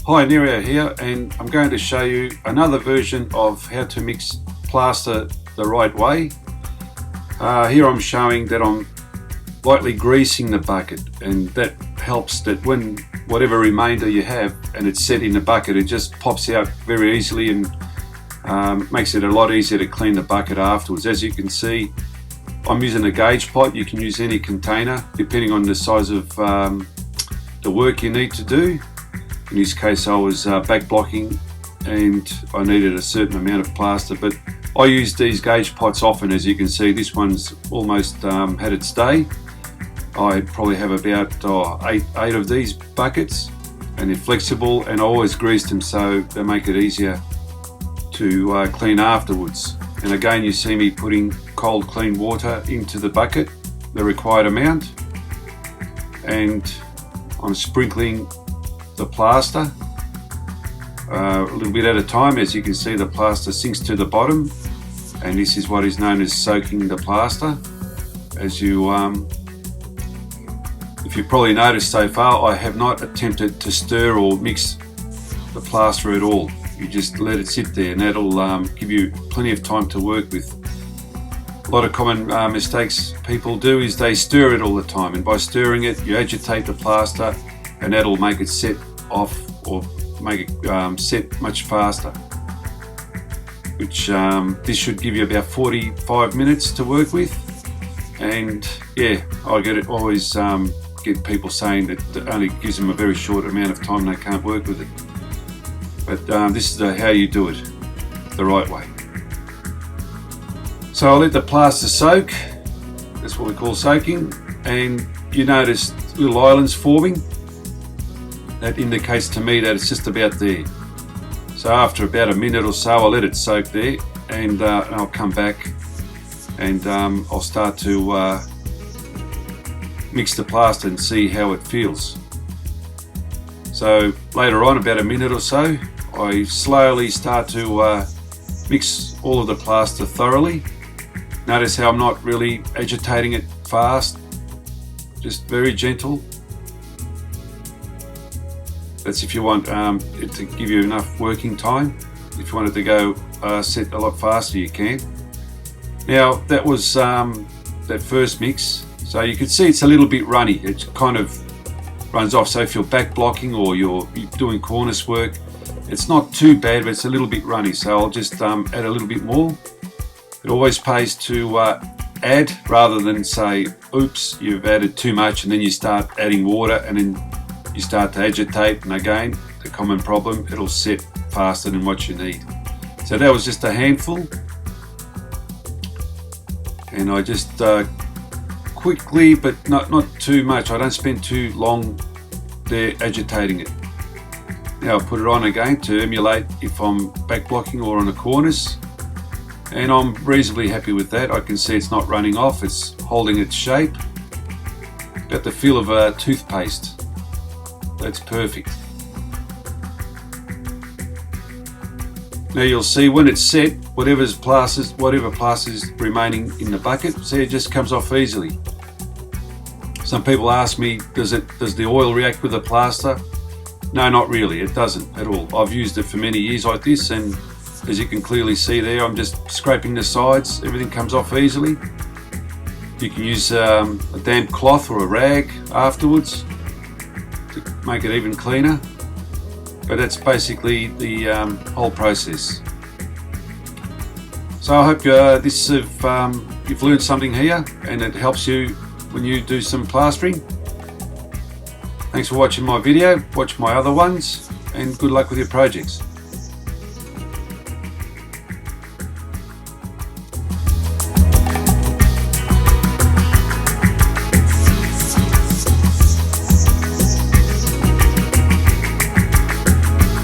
Hi, Nerio here, and I'm going to show you another version of how to mix plaster the right way. Here I'm showing that I'm lightly greasing the bucket, and that helps that when whatever remainder you have and it's set in the bucket, it just pops out very easily and makes it a lot easier to clean the bucket afterwards. As you can see, I'm using a gauge pot. You can use any container depending on the size of the work you need to do. In this case I was back blocking and I needed a certain amount of plaster, but I use these gauge pots often. As you can see, this one's almost had its day. I probably have about eight of these buckets, and they're flexible, and I always grease them so they make it easier to clean afterwards. And again, you see me putting cold clean water into the bucket, the required amount, and I'm sprinkling the plaster a little bit at a time. As you can see, the plaster sinks to the bottom, and this is what is known as soaking the plaster. As you if you've probably noticed so far, I have not attempted to stir or mix the plaster at all. You just let it sit there, and that'll give you plenty of time to work with. A lot of common mistakes people do is they stir it all the time, and by stirring it you agitate the plaster, and that'll make it set off or make it set much faster, which this should give you about 45 minutes to work with. And yeah, I always get people saying that it only gives them a very short amount of time and they can't work with it. But this is how you do it the right way. So I'll let the plaster soak. That's what we call soaking, and you notice little islands forming. That indicates to me that it's just about there. So after about a minute or so, I'll let it soak there, and I'll come back and I'll start to mix the plaster and see how it feels. So later on, about a minute or so, I slowly start to mix all of the plaster thoroughly. Notice how I'm not really agitating it fast, just very gentle. That's if you want it to give you enough working time. If you wanted to go set a lot faster, you can. Now that was that first mix, so you can see it's a little bit runny. It kind of runs off. So if you're back blocking or you're doing cornice work, it's not too bad, but it's a little bit runny. So I'll just add a little bit more. It always pays to add rather than say, oops, you've added too much, and then you start adding water and then you start to agitate, and again, the common problem, it'll set faster than what you need. So that was just a handful, and I just quickly, but not too much. I don't spend too long there agitating it. Now I'll put it on again to emulate if I'm back blocking or on a cornice, and I'm reasonably happy with that. I can see it's not running off, it's holding its shape. Got the feel of a toothpaste. That's perfect. Now you'll see when it's set, whatever plaster is remaining in the bucket, see, it just comes off easily. Some people ask me, does the oil react with the plaster? No, not really, it doesn't at all. I've used it for many years like this, and as you can clearly see there, I'm just scraping the sides, everything comes off easily. You can use a damp cloth or a rag afterwards to make it even cleaner, but that's basically the whole process. So I hope you've learned something here and it helps you when you do some plastering. Thanks for watching my video, watch my other ones, and good luck with your projects.